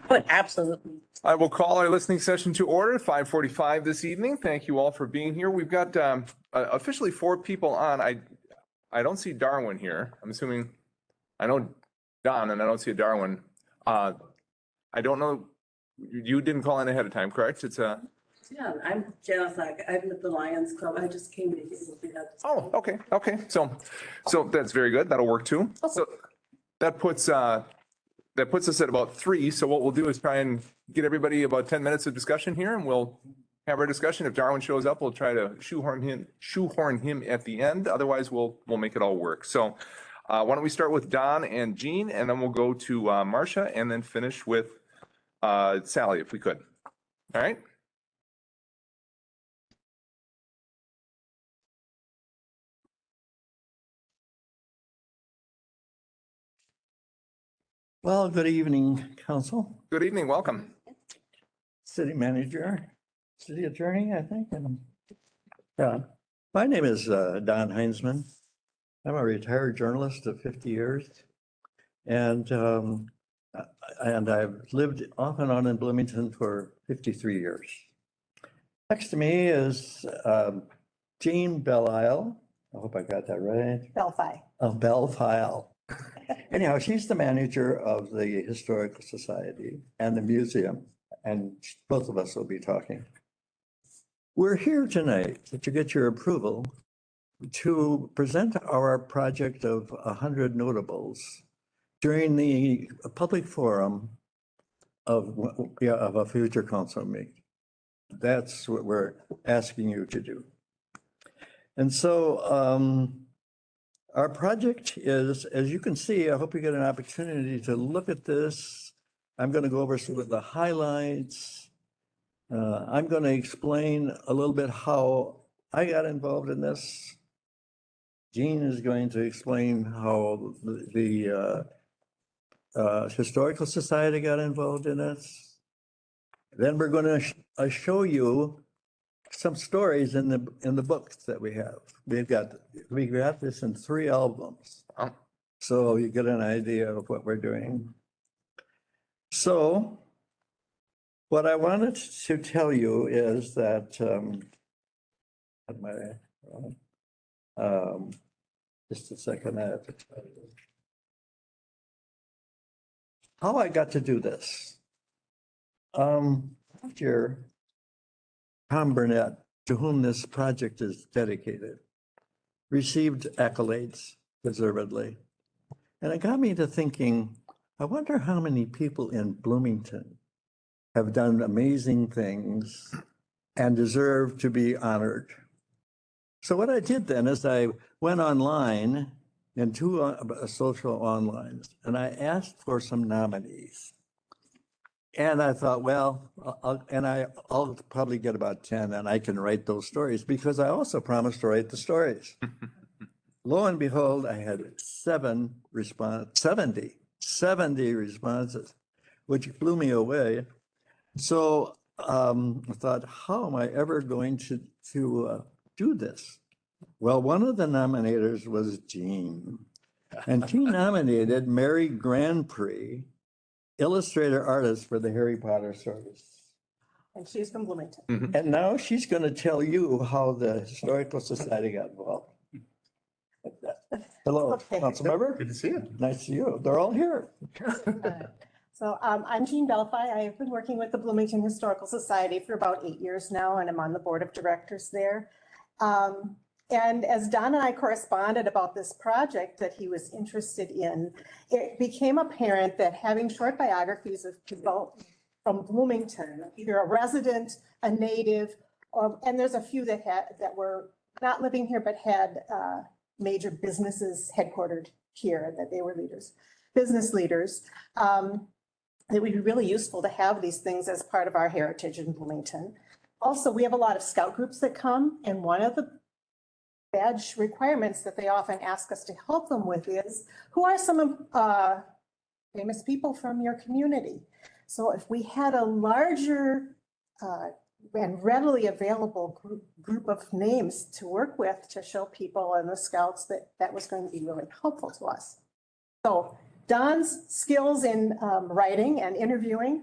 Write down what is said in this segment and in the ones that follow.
But absolutely. I will call our listening session to order at 5:45 this evening. Thank you all for being here. We've got officially 4 people on. I don't see Darwin here. I'm assuming, I know Don and I don't see a Darwin. I don't know, you didn't call in ahead of time, correct? It's a. Yeah, I'm Janice. I'm with the Lions Club. I just came to hear what we had. Oh, okay, okay. So that's very good. That'll work too. So that puts us at about 3. So what we'll do is try and get everybody about 10 minutes of discussion here, and we'll have our discussion. If Darwin shows up, we'll try to shoehorn him at the end. Otherwise, we'll make it all work. So why don't we start with Don and Jean, and then we'll go to Marcia, and then finish with Sally, if we could. All right. Well, good evening, council, Good evening. Welcome. city manager, city attorney, I think. Yeah, my name is Don Heinzman. I'm a retired journalist of 50 years. And I've lived off and on in Bloomington for 53 years. Next to me is Jean Belisle. I hope I got that right. Belfi. Of Belfile. Anyhow, she's the manager of the Historical Society and the museum, and both of us will be talking. We're here tonight to get your approval to present our project of 100 notables during the public forum of a future council meeting. That's what we're asking you to do. And so, our project is, as you can see, I hope you get an opportunity to look at this. I'm going to go over some of the highlights. I'm going to explain a little bit how I got involved in this. Jean is going to explain how the Historical Society got involved in this. Then we're going to show you some stories in the books that we have. We got this in 3 albums. Oh. So you get an idea of what we're doing. So what I wanted to tell you is that just a second. How I got to do this. Last year, Tom Burnett, to whom this project is dedicated, received accolades deservedly. And it got me to thinking, I wonder how many people in Bloomington have done amazing things and deserve to be honored. So what I did then is I went online in 2 social online, and I asked for some nominees. And I thought, well, I'll probably get about 10 and I can write those stories because I also promised to write the stories. Lo and behold, I had 70 responses, which blew me away. So I thought, how am I ever going to do this? Well, one of the nominators was Jean. And she nominated Mary Grand Prix, illustrator artist for the Harry Potter stories. And she's from Bloomington. Mhm. And now she's going to tell you how the Historical Society got involved. Hello, Okay. council member. Good to see you. Nice to see you. They're all here. So I'm Jean Belfi. I've been working with the Bloomington Historical Society for about 8 years now, and I'm on the board of directors there. And as Don and I corresponded about this project that he was interested in, it became apparent that having short biographies of people from Bloomington, either a resident, a native, and there's a few that were not living here but had major businesses headquartered here, that they were business leaders. It would be really useful to have these things as part of our heritage in Bloomington. Also, we have a lot of scout groups that come, and one of the badge requirements that they often ask us to help them with is, who are some famous people from your community? So if we had a larger and readily available group of names to work with to show people and the scouts that was going to be really helpful to us. So Don's skills in writing and interviewing,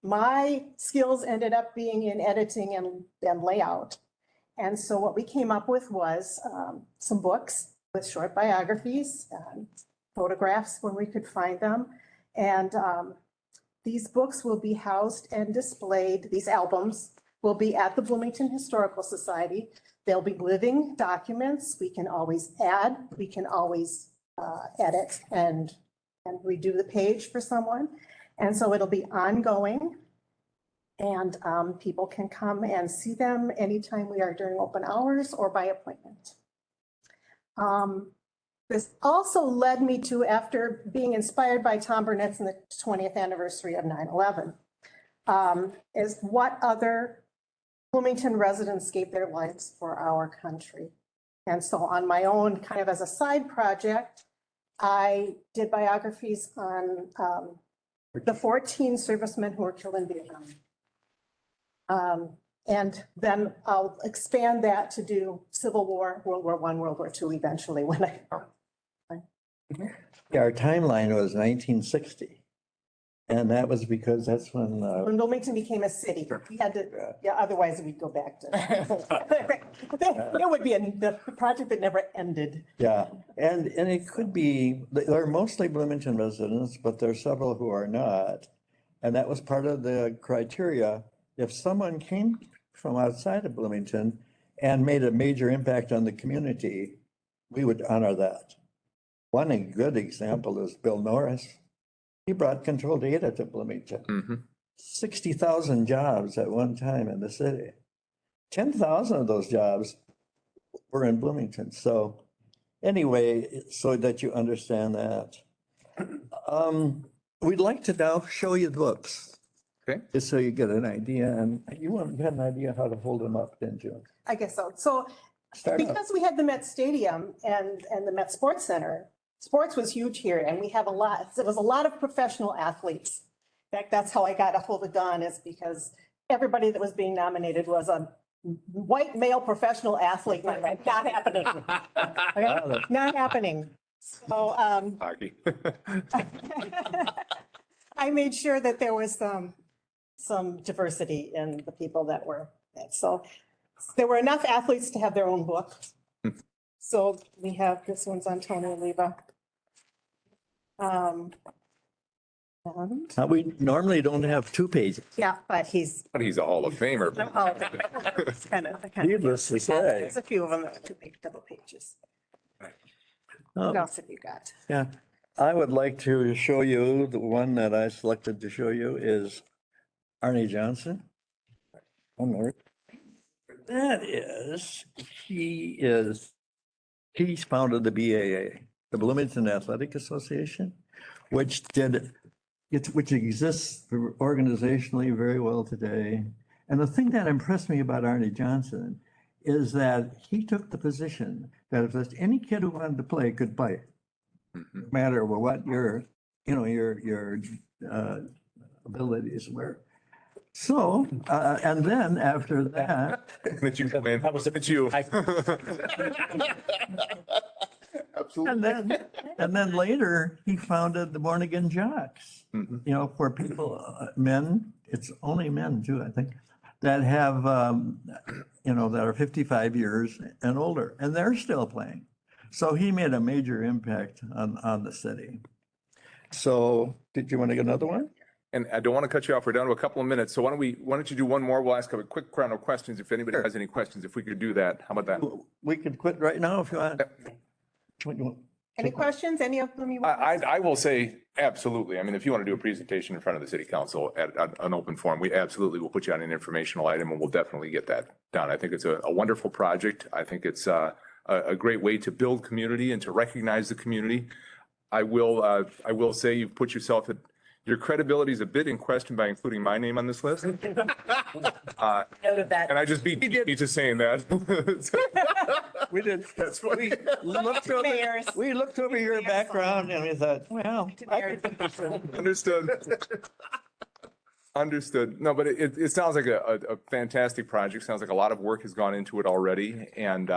my skills ended up being in editing and layout. And so what we came up with was some books with short biographies, photographs when we could find them. And these books will be housed and displayed, these albums will be at the Bloomington Historical Society. They'll be living documents. We can always add, we can always edit and redo the page for someone. And so it'll be ongoing. And people can come and see them anytime we are during open hours or by appointment. This also led me to, after being inspired by Tom Burnett's in the 20th anniversary of 9/11, is what other Bloomington residents gave their lives for our country. And so on my own, kind of as a side project, I did biographies on the 14 servicemen who were killed in Vietnam. And then I'll expand that to do Civil War, World War I, World War II eventually when I. Yeah, our timeline was 1960. And that was because that's when, When Bloomington became a city, we had to, yeah, otherwise we'd go back to. It would be the project that never ended. yeah, and it could be, they're mostly Bloomington residents, but there are several who are not. And that was part of the criteria. If someone came from outside of Bloomington and made a major impact on the community, we would honor that. One good example is Bill Norris. He brought control data to Bloomington. 60,000 jobs at one time in the city. 10,000 of those jobs were in Bloomington. So anyway, so that you understand that. We'd like to now show you the books. Okay. Just so you get an idea, and you had an idea how to hold them up, didn't you? I guess so. So Start up. because we had the Met Stadium and the Met Sports Center, sports was huge here, and we have a lot, there was a lot of professional athletes. In fact, that's how I got a hold of Don, is because everybody that was being nominated was a white male professional athlete. And I'm like, not happening. Okay? Not happening. So Hockey. I made sure that there was some diversity in the people that were, so there were enough athletes to have their own book. So we have, this one's on Tony Oliva. And, We normally don't have 2 pages. yeah, but he's. But he's a Hall of Famer. It's kind of. Needless to say. There's a few of them that are 2 big double pages. What else have you got? Yeah, I would like to show you, the one that I selected to show you is Arnie Johnson. One more. That is, he's founded the BAA, the Bloomington Athletic Association, which exists organizationally very well today. And the thing that impressed me about Arnie Johnson is that he took the position that if there's any kid who wanted to play could play, no matter what your abilities were. So, and then after that, That you win. That was you. Absolutely. and then later he founded the Born Again Jocks, for people, men, it's only men too, I think, that have, that are 55 years and older, and they're still playing. So he made a major impact on the city. So did you want to get another one? And I don't want to cut you off. We're down to a couple of minutes. So why don't you do one more? We'll ask a quick round of questions. If anybody has any questions, if we could do that, how about that? We could quit right now if you want. What you want? Any questions? Any of them you want? I will say absolutely. I mean, if you want to do a presentation in front of the city council at an open forum, we absolutely will put you on an informational item and we'll definitely get that done. I think it's a wonderful project. I think it's a great way to build community and to recognize the community. I will say you've put yourself at, your credibility is a bit in question by including my name on this list. Note of that. And I just beat you to saying that. We did. That's funny. We looked over your background and we thought, well, Understood. Understood. No, but it sounds like a fantastic project. Sounds like a lot of work has gone into it already, and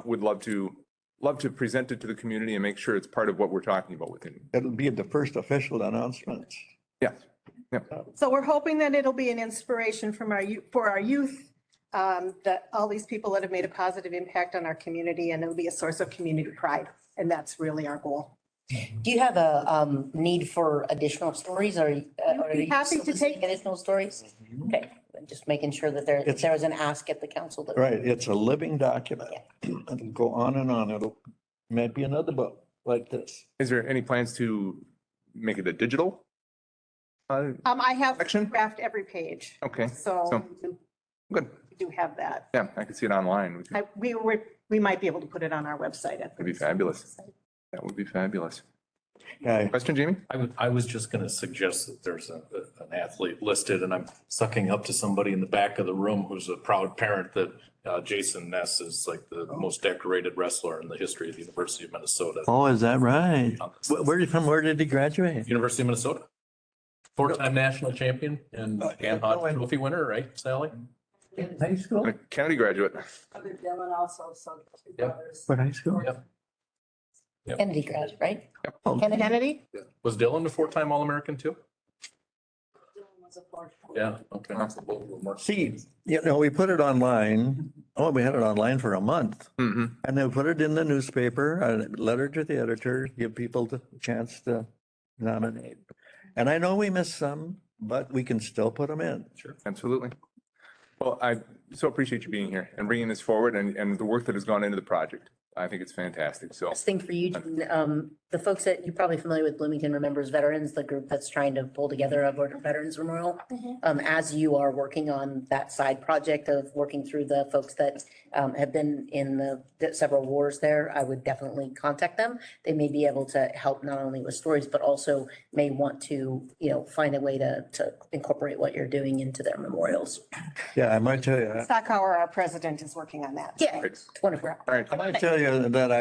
would love to love to present it to the community and make sure it's part of what we're talking about within. It'll be the first official announcement. Yeah, So we're hoping that it'll be an inspiration from for our youth, that all these people that have made a positive impact on our community, and it'll be a source of community pride. And that's really our goal. Do you have a need for additional stories or? Are be you happy to soliciting take- Additional stories? Okay, just making sure that there, if there was an ask at the council. that- Right, it's a living document. It'll go on and on. It'll, might be another book like this. is there any plans to make it a digital? I have Section? draft every page, Okay, so good. we do have that. Yeah, I can see it online. We might be able to put it on our website. That'd be fabulous. That would be fabulous. Yeah, Question, Jamie? I was just going to suggest that there's an athlete listed, and I'm sucking up to somebody in the back of the room who's a proud parent that Jason Ness is like the most decorated wrestler in the history of the University of Minnesota. oh, is that right? Where are you from? Where did he graduate? University of Minnesota. Four-time national champion and Hodge Trophy winner, right, Sally? High school? A Kennedy graduate. Other Dylan also, so two Yep. brothers. What high school? Yep. Kennedy grad, right? Oh, Kennedy? Was Dylan a four-time All-American too? Dylan was a fourth. Yeah, okay. see, you know, we put it online. Oh, we had it online for a month. Mm-hmm. And then put it in the newspaper, a letter to the editor, give people the chance to nominate. And I know we missed some, but we can still put them in. Sure. Absolutely. Well, I so appreciate you being here and bringing this forward and the work that has gone into the project. I think it's fantastic. So, Last thing for you, Jean, the folks that you're probably familiar with Bloomington Remembers Veterans, the group that's trying to pull together a Veterans Memorial. As you are working on that side project of working through the folks that have been in the several wars there, I would definitely contact them. They may be able to help not only with stories, but also may want to, find a way to incorporate what you're doing into their memorials. Yeah, I might tell you, Stockhour, our president, is working on that. Yeah, it's wonderful. all right. I might tell you that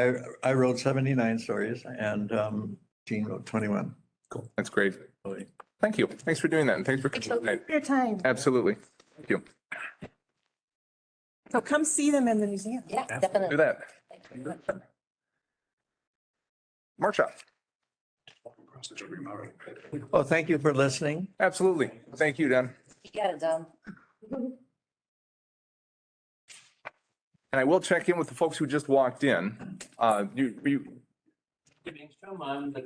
I wrote 79 stories and Jean wrote 21. Cool. That's great. Thank you. Thanks for doing that. And thanks for coming tonight. Your time. Absolutely. Thank you. So come see them in the museum. Yeah, Do definitely. that. Marcia. Oh, thank you for listening. Absolutely. Thank you, Dan. You got it, Dom. And I will check in with the folks who just walked in. I'm the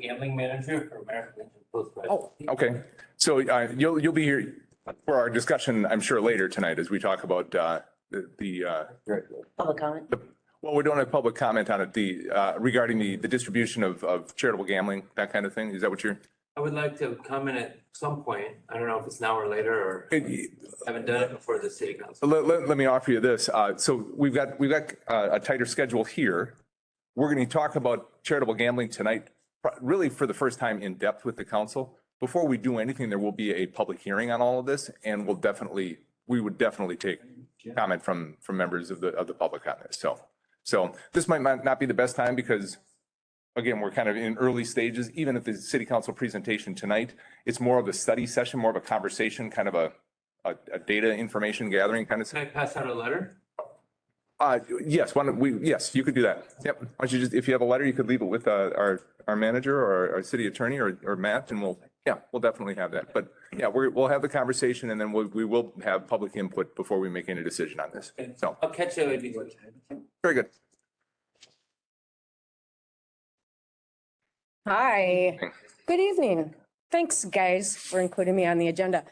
gambling manager for American Legion Post. Oh, okay. So you'll be here for our discussion, I'm sure, later tonight as we talk about Public comment. well, we don't have public comment on it, regarding the distribution of charitable gambling, that kind of thing. Is that what you're? I would like to comment at some point. I don't know if it's now or later, or haven't done it before the city council. Let me offer you this. So we've got a tighter schedule here. We're going to talk about charitable gambling tonight, really for the first time in depth with the council. Before we do anything, there will be a public hearing on all of this, and we would definitely take comment from members of the public on this. So this might not be the best time because, again, we're kind of in early stages. Even if the city council presentation tonight, it's more of a study session, more of a conversation, kind of a data information gathering kind of. Can I pass out a letter? Yes, yes, you could do that. Yep. Why don't you just, if you have a letter, you could leave it with our manager or our city attorney or Matt, and we'll definitely have that. But yeah, we'll have the conversation and then we will have public input before we make any decision on this. So, I'll catch you later. very good. Hi, good evening. Thanks, guys, for including me on the agenda.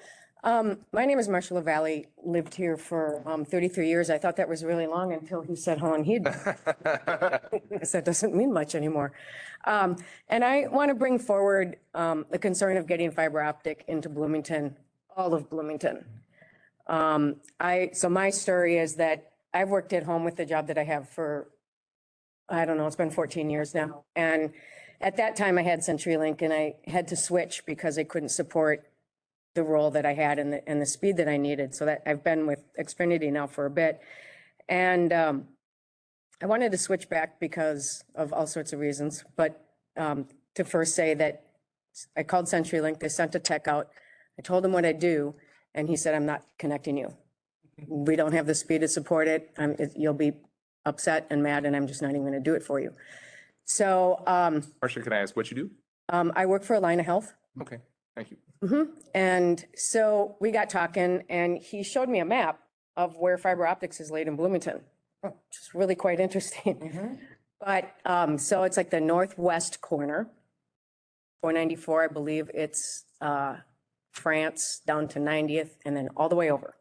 My name is Marcia LaValle, lived here for 33 years. I thought that was really long until he said how long he'd been. I guess that doesn't mean much anymore. And I want to bring forward the concern of getting fiber optic into Bloomington, all of Bloomington. So my story is that I've worked at home with the job that I have for, I don't know, it's been 14 years now. And at that time I had CenturyLink and I had to switch because I couldn't support the role that I had and the speed that I needed. So that I've been with Xfinity now for a bit. And I wanted to switch back because of all sorts of reasons. But to first say that I called CenturyLink, they sent a tech out. I told him what I do, and he said, I'm not connecting you. We don't have the speed to support it. You'll be upset and mad, and I'm just not even going to do it for you. So Marcia, can I ask what you do? I work for Line of Health. Okay, thank you. And so we got talking and he showed me a map of where fiber optics is laid in Bloomington, which is really quite interesting. But so it's like the northwest corner, 494, I believe it's France down to 90th and then all the way over.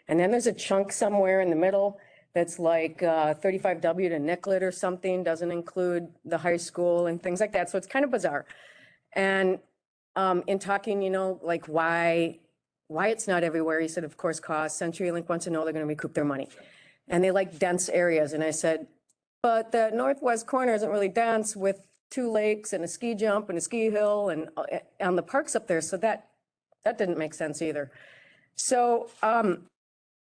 And then there's a chunk somewhere in the middle that's like 35W to Nicollet or something, doesn't include the high school and things like that. So it's kind of bizarre. And in talking, you know, like why it's not everywhere, he said, of course, cost. CenturyLink wants to know they're going to recoup their money. And they like dense areas. And I said, but the northwest corner isn't really dense with 2 lakes and a ski jump and a ski hill and on the parks up there. So that didn't make sense either. So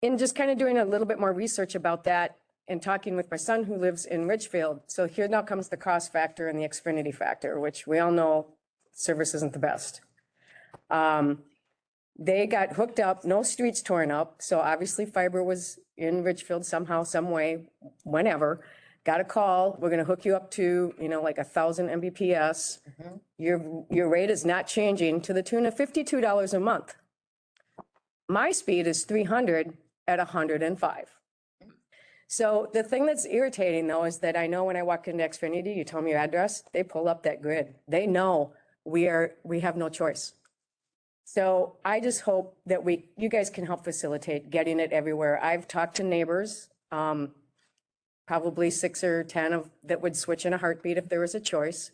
in just kind of doing a little bit more research about that and talking with my son who lives in Ridgefield. So here now comes the cost factor and the Xfinity factor, which we all know service isn't the best. They got hooked up, no streets torn up. So obviously fiber was in Ridgefield somehow, some way, whenever. Got a call, we're going to hook you up to, you know, like 1,000 Mbps. Your rate is not changing to the tune of $52 a month. My speed is 300 at 105. So the thing that's irritating though is that I know when I walk into Xfinity, you tell me your address, they pull up that grid. They know we have no choice. So I just hope that you guys can help facilitate getting it everywhere. I've talked to neighbors, probably 6 or 10 that would switch in a heartbeat if there was a choice.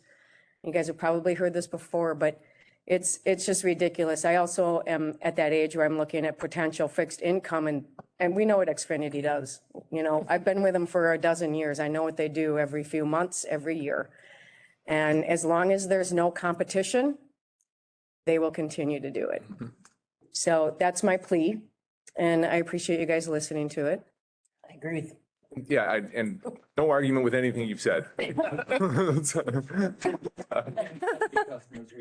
You guys have probably heard this before, but it's just ridiculous. I also am at that age where I'm looking at potential fixed income and we know what Xfinity does. You know, I've been with them for a dozen years. I know what they do every few months, every year. And as long as there's no competition, they will continue to do it. So that's my plea. And I appreciate you guys listening to it. I agree with you. Yeah, and no argument with anything you've said. We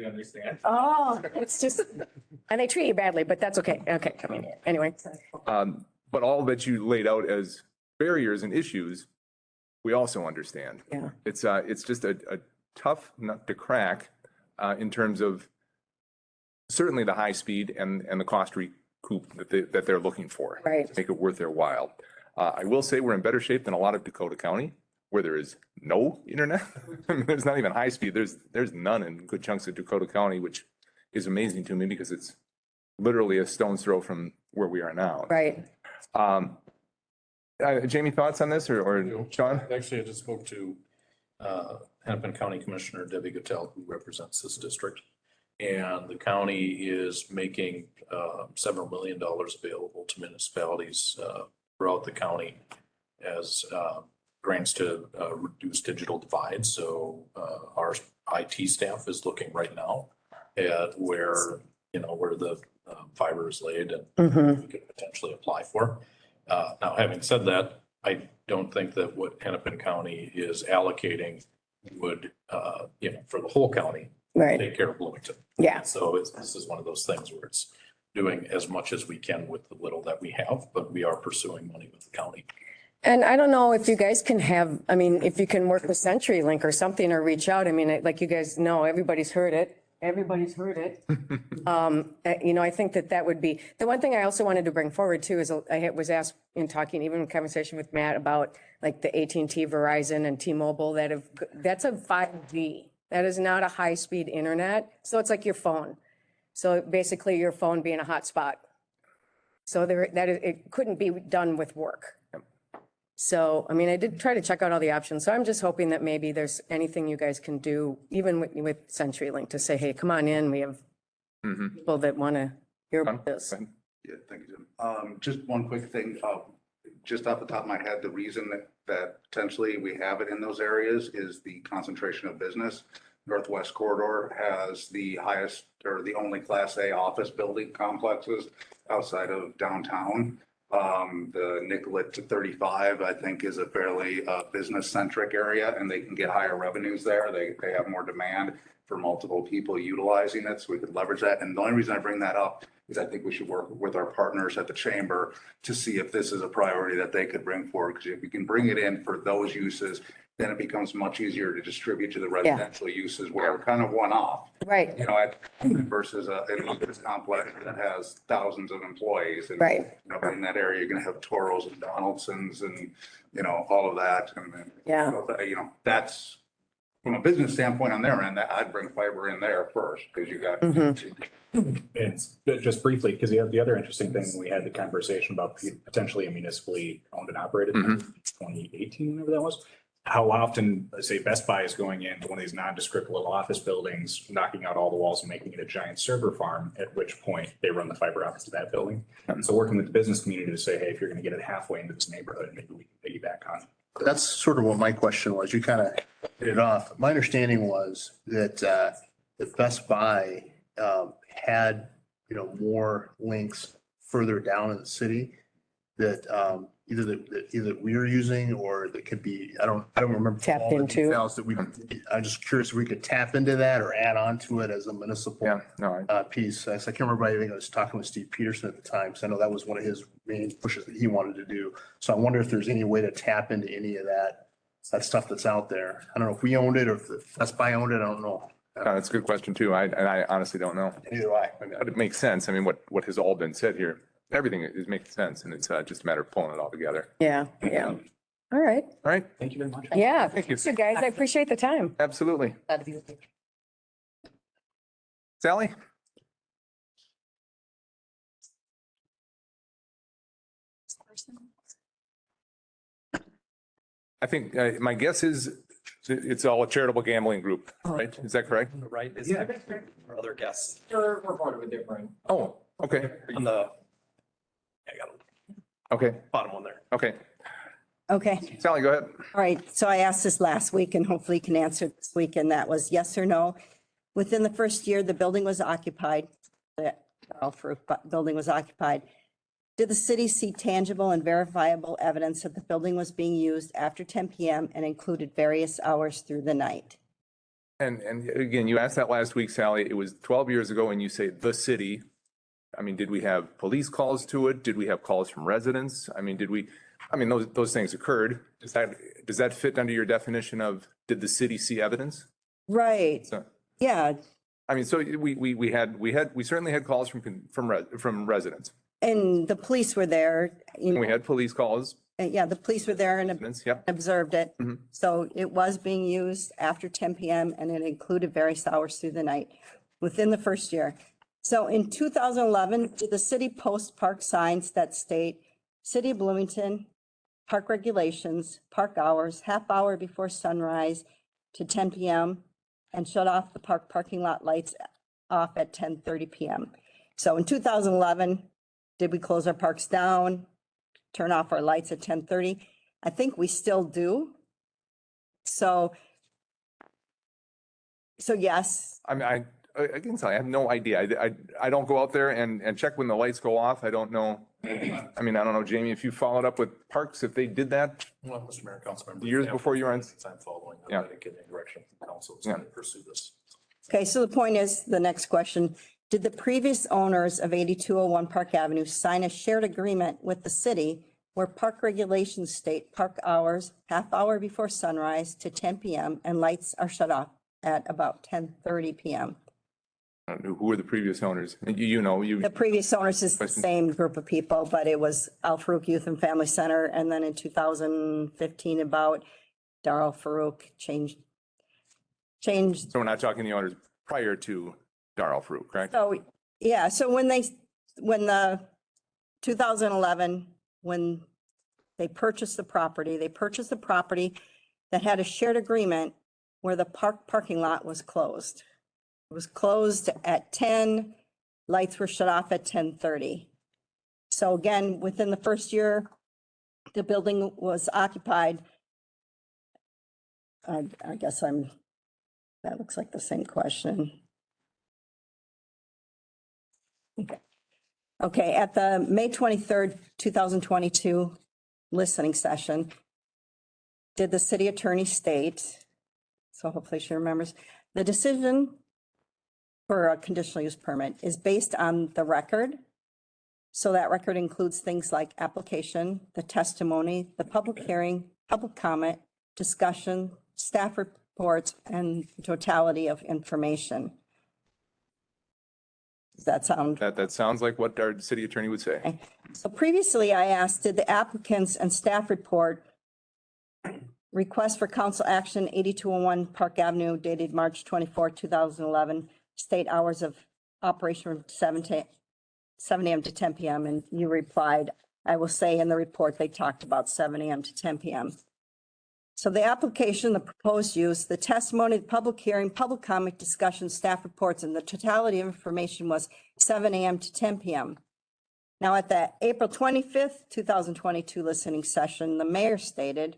understand. Oh, it's just, and they treat you badly, but that's okay. Okay, I mean, anyway. But all that you laid out as barriers and issues, we also understand. Yeah. It's just a tough nut to crack in terms of certainly the high speed and the cost recoup that they're looking for. Right. To make it worth their while. I will say we're in better shape than a lot of Dakota County where there is no internet. I mean, there's not even high speed. There's none in good chunks of Dakota County, which is amazing to me because it's literally a stone's throw from where we are now. Right. Jamie, thoughts on this or Sean? Actually, I just spoke to Hennepin County Commissioner Debbie Guttel, who represents this district. And the county is making several $1 million available to municipalities throughout the county as grants to reduce digital divide. So our IT staff is looking right now at where the fiber is laid and we could potentially apply for. Now, having said that, I don't think that what Hennepin County is allocating would, for the whole county, take care of Bloomington. Yeah. So this is one of those things where it's doing as much as we can with the little that we have, but we are pursuing money with the county. And I don't know if you guys can if you can work with CenturyLink or something or reach out. I mean, like you guys know, everybody's heard it. Everybody's heard it. I think that would be, the one thing I also wanted to bring forward too, is I was asked in talking, even in conversation with Matt about like the AT&T, Verizon and T-Mobile that's a 5G. That is not a high-speed internet. So it's like your phone. So basically your phone being a hotspot. So it couldn't be done with work. So, I mean, I did try to check out all the options. So I'm just hoping that maybe there's anything you guys can do, even with CenturyLink, to say, hey, come on in. We have people that want to hear about this. Yeah, thank you, Jim. Just one quick thing, just off the top of my head, the reason that potentially we have it in those areas is the concentration of business. Northwest Corridor has the highest or the only Class A office building complexes outside of downtown. The Nicollet to 35, I think, is a fairly business-centric area, and they can get higher revenues there. They have more demand for multiple people utilizing it, so we could leverage that. And the only reason I bring that up is I think we should work with our partners at the chamber to see if this is a priority that they could bring forward. Because if we can bring it in for those uses, then it becomes much easier to distribute to the residential uses where we're kind of one off. Right, You know, versus an office complex that has thousands of employees. And, right. you know, in that area, you're gonna have Toros and Donaldsons and, you know, all of that. And then, Yeah. you know, that's from a business standpoint on their end, that I'd bring fiber in there first because you got. It's just briefly, because the other interesting thing, we had the conversation about potentially a municipally owned and operated, 2018, whenever that was. How often, let's say Best Buy is going into one of these nondescript little office buildings, knocking out all the walls and making it a giant server farm, at which point they run the fiber optics to that building. And so working with the business community to say, hey, if you're going to get it halfway into this neighborhood, maybe we can piggyback on. That's sort of what my question was. You kind of hit it off. My understanding was that that Best Buy had, you know, more links further down in the city that either we're using or that could be, I don't remember. Tapped all the into. details that I'm just curious if we could tap into that or add on to it as a Yeah, municipal no, piece. I can't remember, I think I was talking with Steve Peterson at the time, because I know that was one of his main pushes that he wanted to do. So I wonder if there's any way to tap into any of that stuff that's out there. I don't know if we owned it or if Best Buy owned it. I don't know. that's a good question too. I honestly don't know. Neither do I. But it makes sense. I mean, what has all been said here, everything is making sense, and it's just a matter of pulling it all together. Yeah, yeah. All right. All right, Thank you very much. Yeah, Thank you. thanks you guys. I appreciate the time. absolutely. Glad to be with you. Sally? I think my guess is it's all a charitable gambling group, right? Is that correct? Right? Is or other guests? We're part of a different Oh, okay, on the, I got okay, bottom one there. okay. Okay, Sally, go ahead. all right. So I asked this last week and hopefully you can answer this week, and that was yes or no. Within the first year, the building was occupied, the building was occupied. Did the city see tangible and verifiable evidence that the building was being used after 10 PM and included various hours through the night? And again, you asked that last week, Sally. It was 12 years ago, and you say the city. I mean, did we have police calls to it? Did we have calls from residents? I mean, those things occurred. Does that fit under your definition of, did the city see evidence? Right, So, yeah. I mean, so we certainly had calls from residents. And the police were there, you We know, had police calls, yeah, the police were there and residents, yep. observed it. Mhm. So it was being used after 10 PM and it included various hours through the night within the first year. So in 2011, did the city post park signs that state City of Bloomington, park regulations, park hours, half hour before sunrise to 10 PM, and shut off the parking lot lights off at 10:30 PM? So in 2011, did we close our parks down, turn off our lights at 10:30? I think we still do. So yes, I mean, again, Sally, I have no idea. I don't go out there and check when the lights go off. I don't know. I mean, I don't know, Jamie, if you followed up with parks, if they did that Well, Mr. Mayor, council member. years before you were on. I'm following. Yeah. I didn't get any direction from council Yeah. to pursue this. okay, so the point is, the next question, did the previous owners of 8201 Park Avenue sign a shared agreement with the city where park regulations state park hours, half hour before sunrise to 10 PM and lights are shut off at about 10:30 PM? I don't know, who were the previous owners? You know, The previous owners is the Question. same group of people, but it was Al Farouk Youth and Family Center. And then in 2015, about Darrell Farouk changed. so we're not talking the owners prior to Darrell Farouk, correct? So, yeah, so when the 2011, when they purchased the property that had a shared agreement where the parking lot was closed. It was closed at 10, lights were shut off at 10:30. So again, within the first year, the building was occupied. I guess that looks like the same question. Okay, at the May 23rd, 2022 listening session, did the city attorney state, so hopefully she remembers, the decision for a conditional use permit is based on the record. So that record includes things like application, the testimony, the public hearing, public comment, discussion, staff reports, and totality of information. Does that sound? That sounds like what our city attorney would say. Okay. So previously I asked, did the applicants and staff report request for council action 8201 Park Avenue dated March 24, 2011, state hours of operation from 7 a.m. to 10 p.m. And you replied, I will say in the report, they talked about 7 a.m. to 10 p.m. So the application, the proposed use, the testimony, the public hearing, public comment, discussion, staff reports, and the totality of information was 7 a.m. to 10 p.m. Now at the April 25th, 2022 listening session, the mayor stated,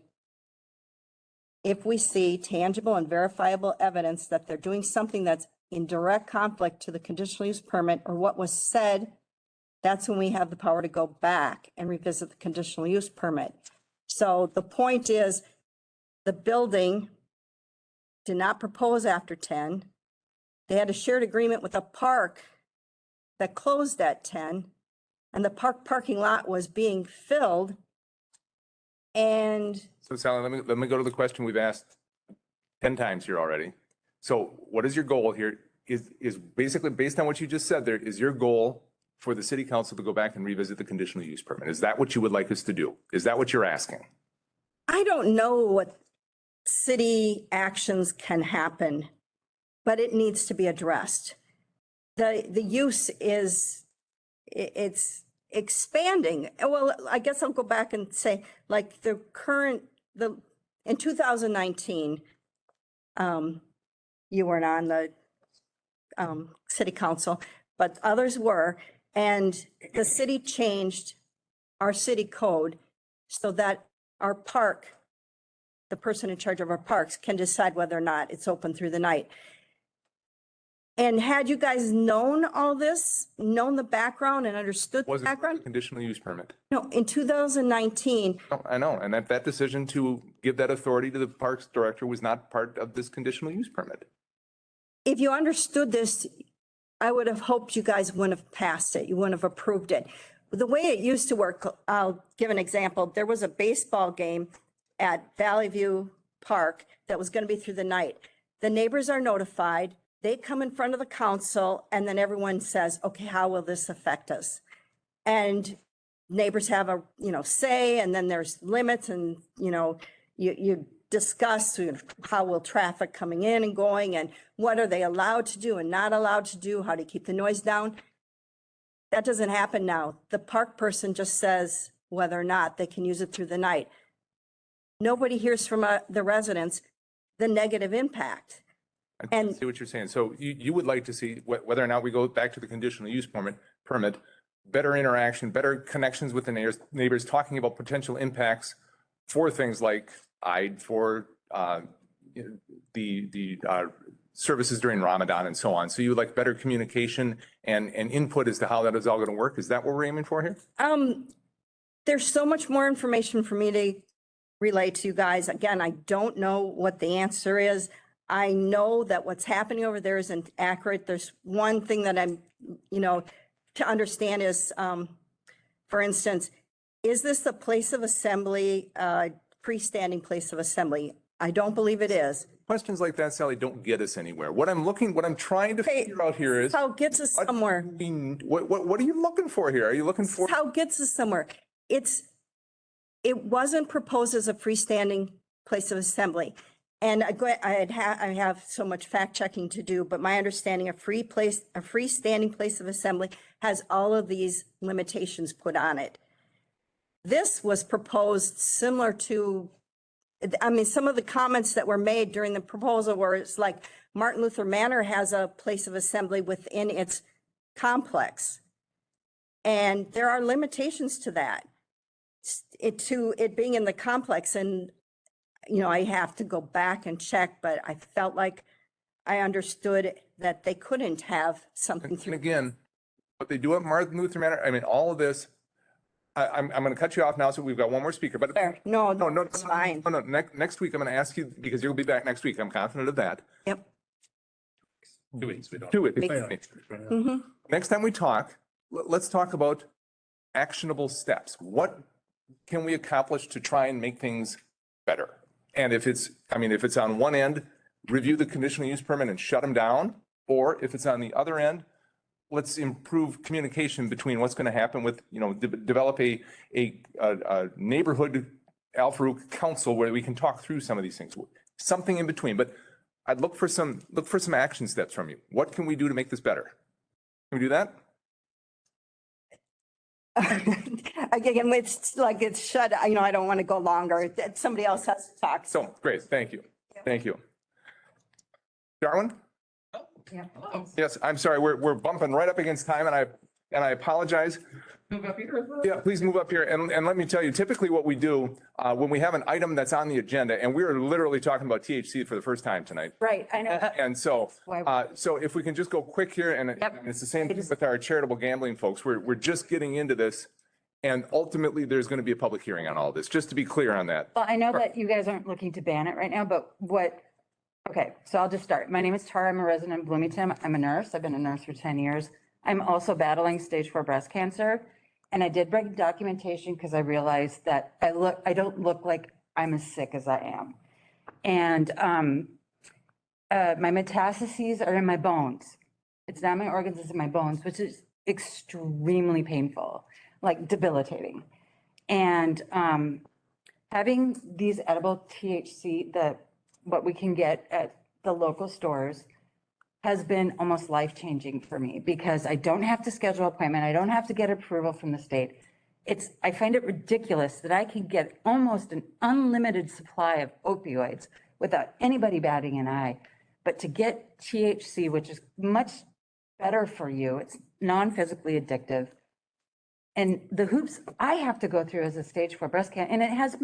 if we see tangible and verifiable evidence that they're doing something that's in direct conflict to the conditional use permit or what was said, that's when we have the power to go back and revisit the conditional use permit. So the point is, the building did not propose after 10. They had a shared agreement with a park that closed at 10, and the parking lot was being filled. And So Sally, let me go to the question we've asked 10 times here already. So what is your goal here? Is basically based on what you just said there, is your goal for the city council to go back and revisit the conditional use permit? Is that what you would like us to do? Is that what you're asking? I don't know what city actions can happen, but it needs to be addressed. The use is, it's expanding. Well, I guess I'll go back and say, like in 2019, you weren't on the city council, but others were, and the city changed our city code so that our park, the person in charge of our parks, can decide whether or not it's open through the night. And had you guys known all this, known the background and understood the Was it a background? conditional use permit? No, in 2019, No, I know. And that decision to give that authority to the parks director was not part of this conditional use permit. if you understood this, I would have hoped you guys wouldn't have passed it. You wouldn't have approved it. The way it used to work, I'll give an example. There was a baseball game at Valley View Park that was going to be through the night. The neighbors are notified. They come in front of the council, and then everyone says, okay, how will this affect us? And neighbors have a, say, and then there's limits, and, you discuss how will traffic coming in and going, and what are they allowed to do and not allowed to do? How to keep the noise down? That doesn't happen now. The park person just says whether or not they can use it through the night. Nobody hears from the residents the negative impact. I see what you're saying. So you would like to see whether or not we go back to the conditional use permit, better interaction, better connections with the neighbors, talking about potential impacts for things like for the services during Ramadan and so on. So you would like better communication and input as to how that is all going to work. Is that what we're aiming for here? There's so much more information for me to relay to you guys. Again, I don't know what the answer is. I know that what's happening over there isn't accurate. There's one thing that I'm, to understand is, for instance, is this the place of assembly, freestanding place of assembly? I don't believe it is. Questions like that, Sally, don't get us anywhere. What I'm trying to figure out here is. How it gets us somewhere. What are you looking for here? Are you looking for? How it gets us somewhere. It wasn't proposed as a freestanding place of assembly. And I have so much fact checking to do, but my understanding, a freestanding place of assembly has all of these limitations put on it. This was proposed similar to, some of the comments that were made during the proposal were, it's like Martin Luther Manor has a place of assembly within its complex. And there are limitations to that, to it being in the complex. And I have to go back and check, but I felt like I understood that they couldn't have something. And again, what they do at Martin Luther Manor, all of this, I'm going to cut you off now, so we've got one more speaker, but. No, it's fine. No, next week I'm going to ask you, because you'll be back next week. I'm confident of that. Yep. 2 weeks, we don't. 2 weeks. Mhm. Next time we talk, let's talk about actionable steps. What can we accomplish to try and make things better? And if it's, I mean, if it's on one end, review the conditional use permit and shut them down, or if it's on the other end, let's improve communication between what's going to happen with, you know, develop a neighborhood Alpharook council where we can talk through some of these things, something in between. But I'd look for some action steps from you. What can we do to make this better? Can we do that? Again, it's like it's shut, you know, I don't want to go longer. Somebody else has to talk. So, great, thank you. Thank you. Darwin? Yes, I'm sorry, we're bumping right up against time and I apologize. Move up here. Yeah, please move up here. And let me tell you, typically what we do, when we have an item that's on the agenda, and we're literally talking about THC for the first time tonight. Right, I know. And so, so if we can just go quick here, and it's the same thing with our charitable gambling folks, we're just getting into this. And ultimately, there's going to be a public hearing on all this, just to be clear on that. Well, I know that you guys aren't looking to ban it right now, but okay, so I'll just start. My name is Tara. I'm a resident of Bloomington. I'm a nurse. I've been a nurse for 10 years. I'm also battling stage 4 breast cancer. And I did bring documentation because I realized that I don't look like I'm as sick as I am. And my metastases are in my bones. It's not my organs, it's in my bones, which is extremely painful, like debilitating. And having these edible THC, what we can get at the local stores, has been almost life-changing for me because I don't have to schedule an appointment. I don't have to get approval from the state. I find it ridiculous that I can get almost an unlimited supply of opioids without anybody batting an eye. But to get THC, which is much better for you, it's non-physically addictive. And the hoops I have to go through as a stage 4 breast cancer, and it has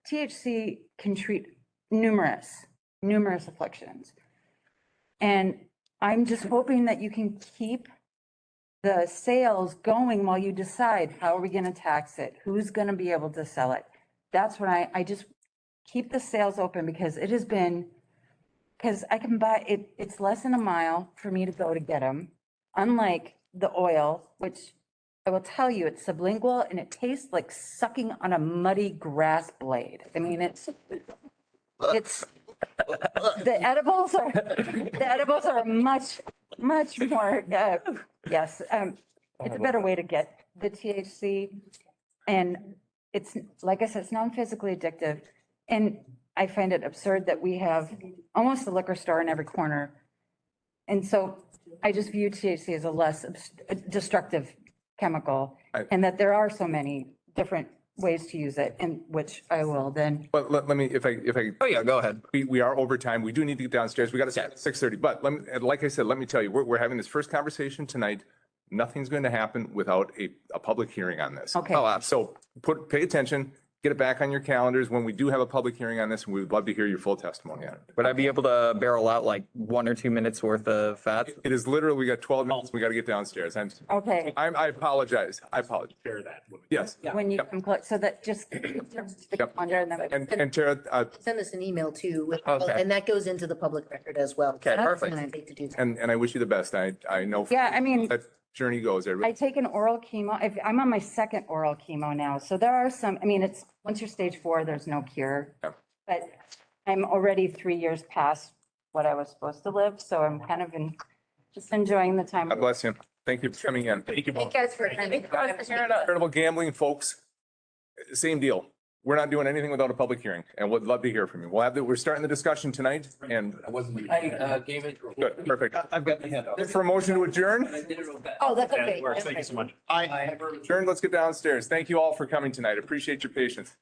THC can treat numerous afflictions. And I'm just hoping that you can keep the sales going while you decide, how are we going to tax it? Who's going to be able to sell it? That's when I just keep the sales open because it has been, because I can buy it. It's less than a mile for me to go to get them. Unlike the oil, which I will tell you, it's sublingual and it tastes like sucking on a muddy grass blade. I mean, it's the edibles are much more, yes, it's a better way to get the THC. And it's, like I said, it's non-physically addictive. And I find it absurd that we have almost a liquor store in every corner. And so I just view THC as a less destructive chemical, and that there are so many different ways to use it, and which I will then. But let me, if I. Oh, yeah, go ahead. We are over time. We do need to get downstairs. We got to start at 6:30. But like I said, let me tell you, we're having this first conversation tonight. Nothing's going to happen without a public hearing on this. Okay. So pay attention, get it back on your calendars when we do have a public hearing on this, and we would love to hear your full testimony on it. Would I be able to barrel out like 1 or 2 minutes worth of fat? It is literally, we got 12 minutes. We got to get downstairs. Okay. I apologize. Share that. Yes. When you come close, so that just. Under and then. And Tara, Send us an email too, Okay. and that goes into the public record as well. Okay, perfect. And I hate to do that. and I wish you the best. I know. Yeah, I mean, That journey goes. I take an oral chemo. I'm on my second oral chemo now. So there are some, I mean, it's, once you're stage 4, there's no cure. Yeah. But I'm already 3 years past what I was supposed to live. So I'm kind of just enjoying the time. God bless you. Thank you for coming in. Thank you Thank you guys for attending. Charitable gambling, folks, same deal. We're not doing anything without a public hearing, and we'd love to hear from you. We're starting the discussion tonight, and I gave it. good, perfect. I've got the hand up. For a motion to adjourn, I did it real fast. Oh, that's Yeah, okay. it works. Thank you so much. I adjourn, let's get downstairs. Thank you all for coming tonight. Appreciate your patience.